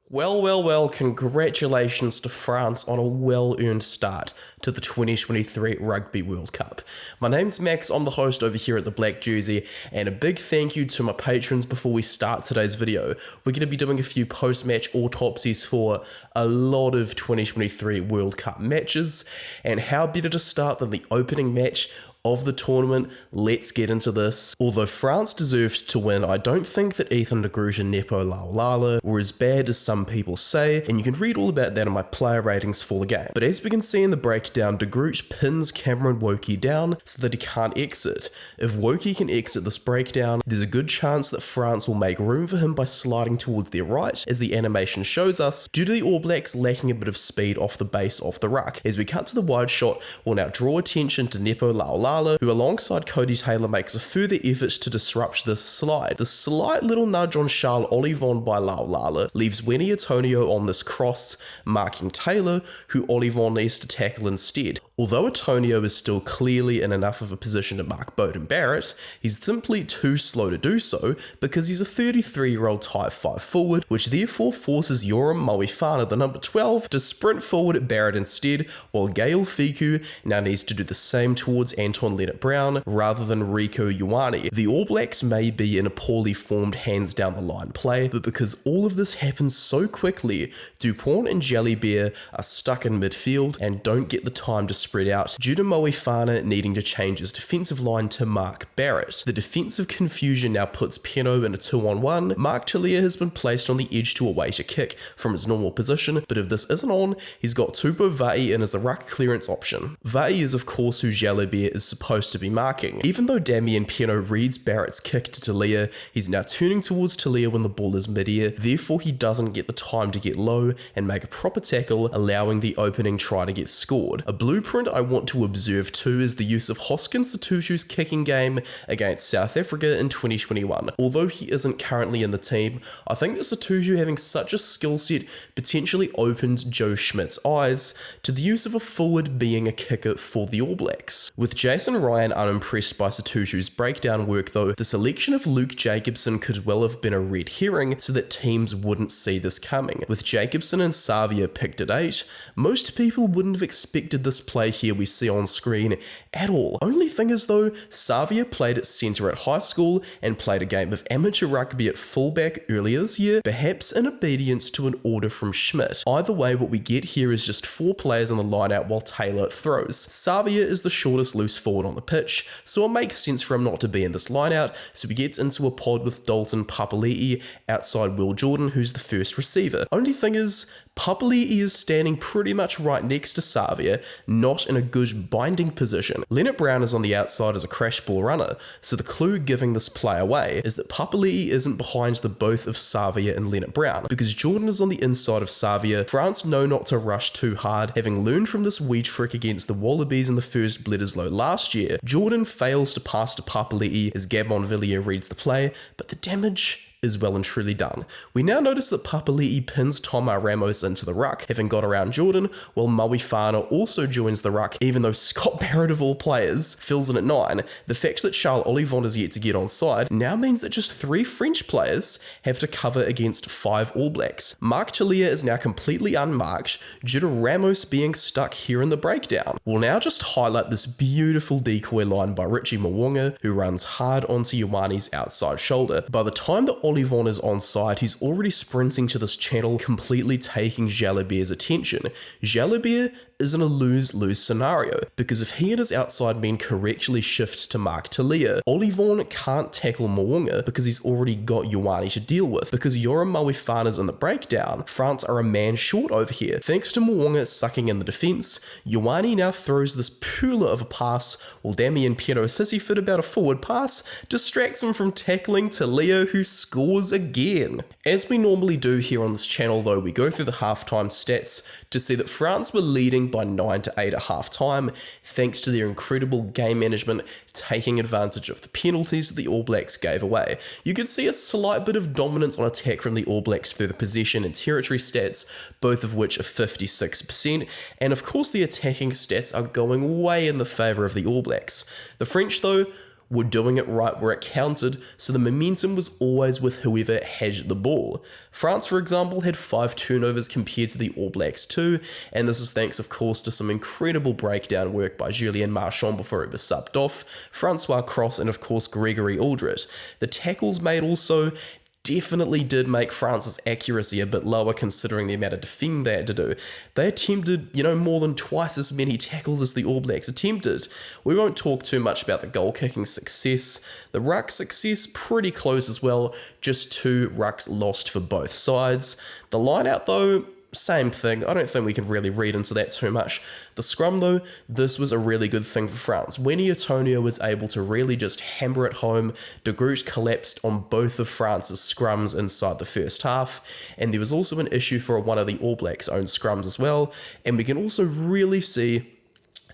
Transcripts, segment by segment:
Well, congratulations to France on a well-earned start to the 2023 Rugby World Cup. My name's Max, I'm the host over here at the Black Jersey, and a big thank you to my patrons before we start today's video. We're going to be doing a few post-match autopsies for a lot of 2023 World Cup matches, and how better to start than the opening match of the tournament. Let's get into this. Although France deserved to win, I don't think that Ethan de Groot and Nepo Laulala were as bad as some people say, and you can read all about that in my player ratings for the game. But as we can see in the breakdown, de Groot pins Cameron Wokey down so that he can't exit. If Wokey can exit this breakdown, there's a good chance that France will make room for him by sliding towards their right, as the animation shows us, due to the All Blacks lacking a bit of speed off the base of the ruck. As we cut to the wide shot, we'll now draw attention to Nepo Laulala, who alongside Cody Taylor makes a further effort to disrupt this slide. The slight little nudge on Charles Olivon by Laulala leaves Winnie Antonio on this cross, marking Taylor, who Olivon needs to tackle instead. Although Antonio is still clearly in enough of a position to mark Beauden Barrett, he's simply too slow to do so because he's a 33-year-old type 5 forward, which therefore forces Yoram Moefana, the number 12, to sprint forward at Barrett instead, while Gael Fiku now needs to do the same towards Anton Leonard-Brown rather than Rieko Ioane. The All Blacks may be in a poorly formed hands down the line play, but because all of this happens so quickly, Dupont and Jellybeer are stuck in midfield and don't get the time to spread out due to Moefana needing to change his defensive line to mark Barrett. The defensive confusion now puts Peno in a 2-on-1. Mark Talia has been placed on the edge to await a kick from his normal position, but if this isn't on, he's got Tupou Vaa'i in as a ruck clearance option. Vaa'i is of course who Jellybeer is supposed to be marking. Even though Damien Peno reads Barrett's kick to Talia, he's now turning towards Talia when the ball is mid-air, therefore he doesn't get the time to get low and make a proper tackle, allowing the opening try to get scored. A blueprint I want to observe too is the use of Hoskins Sotushu's kicking game against South Africa in 2021. Although he isn't currently in the team, I think that Sotushu having such a skill set potentially opened Joe Schmidt's eyes to the use of a forward being a kicker for the All Blacks. With Jason Ryan unimpressed by Sotushu's breakdown work though, the selection of Luke Jacobson could well have been a red herring so that teams wouldn't see this coming. With Jacobson and Savia picked at 8, most people wouldn't have expected this play here we see on screen at all. Only thing is though, Savia played at centre at high school and played a game of amateur rugby at fullback earlier this year, perhaps in obedience to an order from Schmidt. Either way, what we get here is just 4 players on the line out while Taylor throws. Savia is the shortest loose forward on the pitch, so it makes sense for him not to be in this line out, so he gets into a pod with Dalton Papali'i outside Will Jordan, who's the first receiver. Only thing is, Papali'i is standing pretty much right next to Savia, not in a good binding position. Leonard-Brown is on the outside as a crash ball runner, so the clue giving this play away is that Papali'i isn't behind the both of Savia and Leonard-Brown. Because Jordan is on the inside of Savia, France know not to rush too hard. Having learned from this wee trick against the Wallabies in the first Bledisloe last year, Jordan fails to pass to Papali'i as Gabon Villiers reads the play, but the damage is well and truly done. We now notice that Papali'i pins Toma Ramos into the ruck, having got around Jordan, while Moefana also joins the ruck, even though Scott Barrett of all players fills in at 9. The fact that Charles Olivon is yet to get on side now means that just 3 French players have to cover against 5 All Blacks. Mark Talia is now completely unmarked due to Ramos being stuck here in the breakdown. We'll now just highlight this beautiful decoy line by Richie Mwonga, who runs hard onto Ioane's outside shoulder. By the time that Olivon is on side, he's already sprinting to this channel, completely taking Jalibier's attention. Jalibier is in a lose-lose scenario, because if he and his outside men correctly shift to Mark Talia, Olivon can't tackle Mwonga because he's already got Ioane to deal with. Because Yoram Moefana's in the breakdown, France are a man short over here. Thanks to Mwonga sucking in the defence, Ioane now throws this pooler of a pass, while Damien Peno Sissifit about a forward pass distracts him from tackling Talia, who scores again. As we normally do here on this channel though, we go through the halftime stats to see that France were leading by 9-8 at half time, thanks to their incredible game management, taking advantage of the penalties that the All Blacks gave away. You could see a slight bit of dominance on attack from the All Blacks through the possession and territory stats, both of which are 56%, and of course the attacking stats are going way in the favour of the All Blacks. The French though, were doing it right where it counted, so the momentum was always with whoever had the ball. France, for example, had 5 turnovers compared to the All Blacks 2, and this is thanks, of course, to some incredible breakdown work by Julien Marchand before it was subbed off, Francois Cross, and of course Gregory Aldred. The tackles made also definitely did make France's accuracy a bit lower considering the amount of defending they had to do. They attempted, more than twice as many tackles as the All Blacks attempted. We won't talk too much about the goal kicking success. The ruck success, pretty close as well, just 2 rucks lost for both sides. The line out though, same thing. I don't think we can really read into that too much. The scrum though, this was a really good thing for France. When Antonio was able to really just hammer it home, De Groot collapsed on both of France's scrums inside the first half, and there was also an issue for one of the All Blacks' own scrums as well, and we can also really see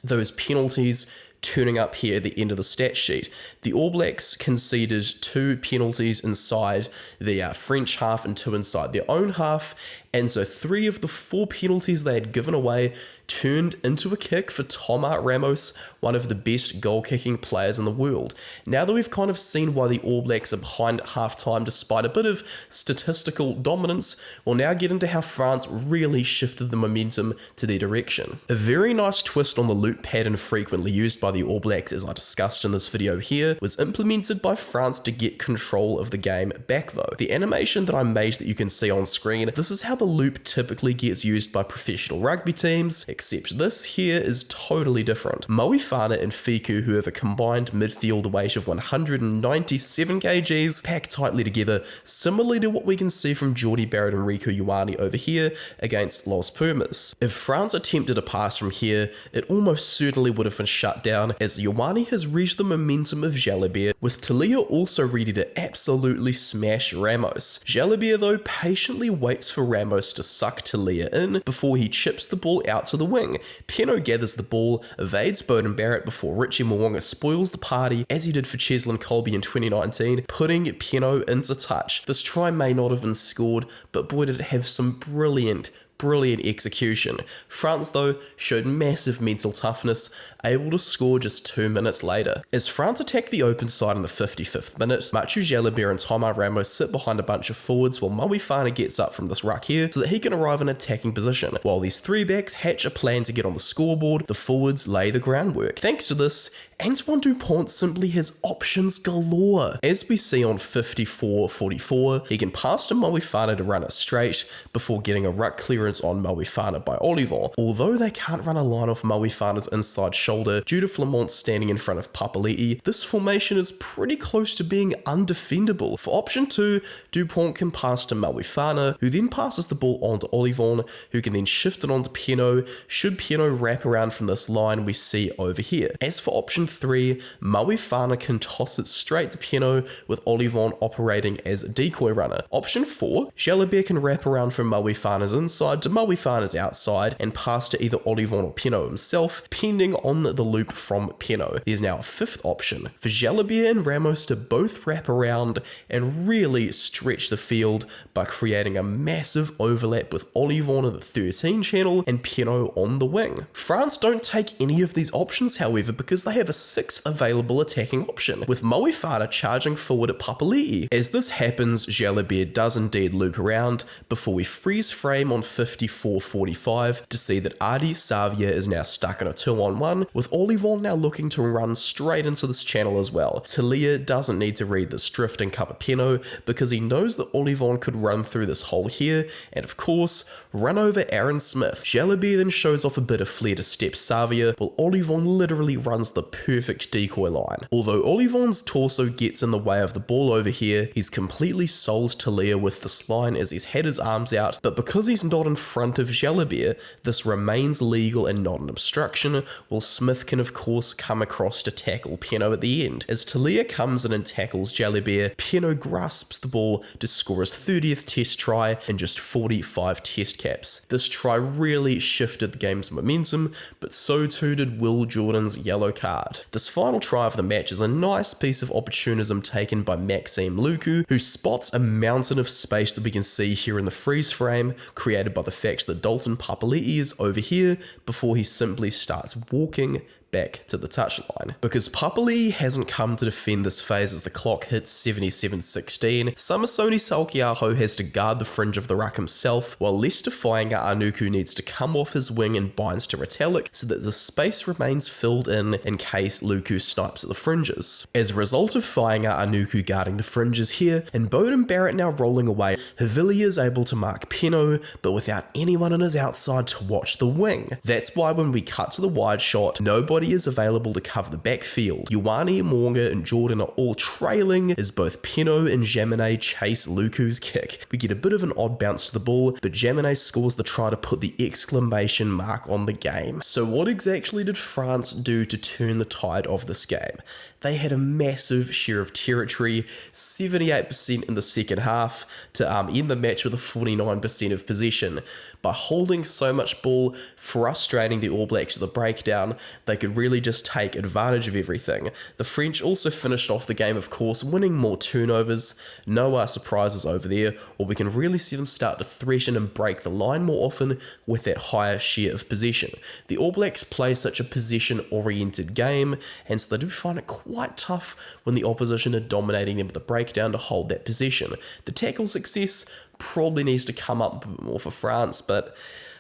those penalties turning up here at the end of the stat sheet. The All Blacks conceded 2 penalties inside the French half and 2 inside their own half, and so 3 of the 4 penalties they had given away turned into a kick for Thomas Ramos, one of the best goal-kicking players in the world. Now that we've kind of seen why the All Blacks are behind at halftime despite a bit of statistical dominance, we'll now get into how France really shifted the momentum to their direction. A very nice twist on the loop pattern frequently used by the All Blacks, as I discussed in this video here, was implemented by France to get control of the game back though. The animation that I made that you can see on screen, this is how the loop typically gets used by professional rugby teams, except this here is totally different. Moefana and Fiku, who have a combined midfield weight of 197 kgs, packed tightly together, similarly to what we can see from Jordi Barrett and Rieko Ioane over here against Los Pumas. If France attempted a pass from here, it almost certainly would have been shut down, as Ioane has reached the momentum of Jalibert, with Talia also ready to absolutely smash Ramos. Jalibert though patiently waits for Ramos to suck Talia in before he chips the ball out to the wing. Peno gathers the ball, evades Beauden Barrett before Richie Mwanga spoils the party, as he did for Cheslin Colby in 2019, putting Peno into touch. This try may not have been scored, but boy did it have some brilliant execution. France though showed massive mental toughness, able to score just 2 minutes later. As France attacked the open side in the 55th minute, Mathieu Jalibert and Thomas Ramos sit behind a bunch of forwards while Moefana gets up from this ruck here so that he can arrive in attacking position. While these 3 backs hatch a plan to get on the scoreboard, the forwards lay the groundwork. Thanks to this, Antoine Dupont simply has options galore. As we see on 54-44, he can pass to Moefana to run it straight before getting a ruck clearance on Moefana by Olivon. Although they can't run a line off Moefana's inside shoulder due to Flamont standing in front of Papali'i, this formation is pretty close to being undefendable. For option 2, Dupont can pass to Moefana, who then passes the ball on to Olivon, who can then shift it on to Peno, should Peno wrap around from this line we see over here. As for option 3, Moefana can toss it straight to Peno, with Olivon operating as a decoy runner. Option 4, Jalibert can wrap around from Moefana's inside to Moefana's outside and pass to either Olivon or Peno himself, pending on the loop from Peno. There's now a 5th option for Jalibert and Ramos to both wrap around and really stretch the field by creating a massive overlap with Olivon in the 13 channel and Peno on the wing. France don't take any of these options, however, because they have a 6th available attacking option, with Moefana charging forward at Papali'i. As this happens, Jalibert does indeed loop around before we freeze frame on 54-45 to see that Adi Savia is now stuck in a 2-on-1, with Olivon now looking to run straight into this channel as well. Talia doesn't need to read this drift and cover Peno because he knows that Olivon could run through this hole here and of course run over Aaron Smith. Jalibert then shows off a bit of flair to step Savia, while Olivon literally runs the perfect decoy line. Although Olivon's torso gets in the way of the ball over here, he's completely sold Talia with this line as he's had his arms out, but because he's not in front of Jalibert, this remains legal and not an obstruction, while Smith can of course come across to tackle Peno at the end. As Talia comes in and tackles Jalibert, Peno grasps the ball to score his 30th test try in just 45 test caps. This try really shifted the game's momentum, but so too did Will Jordan's yellow card. This final try of the match is a nice piece of opportunism taken by Maxime Luku, who spots a mountain of space that we can see here in the freeze frame, created by the fact that Dalton Papali'i is over here before he simply starts walking back to the touchline. Because Papali hasn't come to defend this phase as the clock hits 77:16, Samasoni Salkiaho has to guard the fringe of the ruck himself, while Leicester Fainga Anuku needs to come off his wing and binds to Retallick so that the space remains filled in case Luku snipes at the fringes. As a result of Fainga Anuku guarding the fringes here, and Bowden Barrett now rolling away, Havili is able to mark Peno, but without anyone on his outside to watch the wing. That's why when we cut to the wide shot, nobody is available to cover the backfield. Ioane, Morga and Jordan are all trailing as both Peno and Jamine chase Luku's kick. We get a bit of an odd bounce to the ball, but Jamine scores the try to put the exclamation mark on the game. So what exactly did France do to turn the tide of this game? They had a massive share of territory, 78% in the second half, to end the match with a 49% of possession. By holding so much ball, frustrating the All Blacks at the breakdown, they could really just take advantage of everything. The French also finished off the game, of course, winning more turnovers. No surprises over there, or we can really see them start to threaten and break the line more often with that higher share of possession. The All Blacks play such a possession-oriented game, and so they do find it quite tough when the opposition are dominating them at the breakdown to hold that possession. The tackle success probably needs to come up a bit more for France, but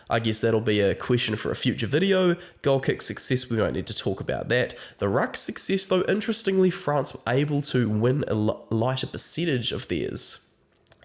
I guess that'll be a question for a future video. Goal kick success, we don't need to talk about that. The ruck success, though, interestingly, France were able to win a lighter percentage of theirs.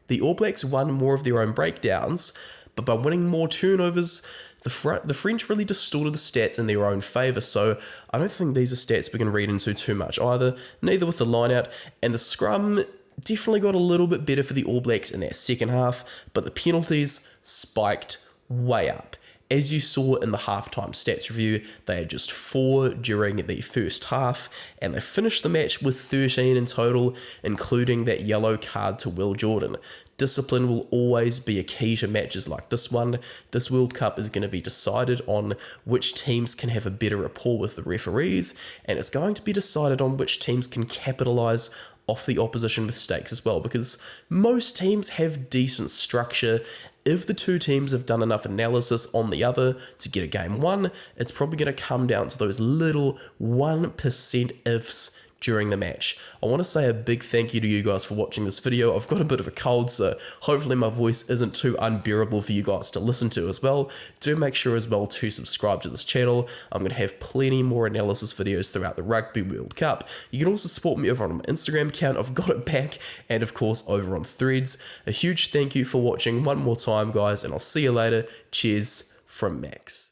The All Blacks won more of their own breakdowns, but by winning more turnovers, the French really distorted the stats in their own favour, so I don't think these are stats we can read into too much either, neither with the line-out, and the scrum definitely got a little bit better for the All Blacks in that second half, but the penalties spiked way up. As you saw in the halftime stats review, they had just 4 during the first half, and they finished the match with 13 in total, including that yellow card to Will Jordan. Discipline will always be a key to matches like this one. This World Cup is going to be decided on which teams can have a better rapport with the referees, and it's going to be decided on which teams can capitalise off the opposition mistakes as well, because most teams have decent structure. If the two teams have done enough analysis on the other to get a game won, it's probably going to come down to those little 1% ifs during the match. I want to say a big thank you to you guys for watching this video. I've got a bit of a cold, so hopefully my voice isn't too unbearable for you guys to listen to as well. Do make sure as well to subscribe to this channel. I'm going to have plenty more analysis videos throughout the Rugby World Cup. You can also support me over on my Instagram account, I've got it back, and of course over on Threads. A huge thank you for watching one more time, guys, and I'll see you later. Cheers from Max.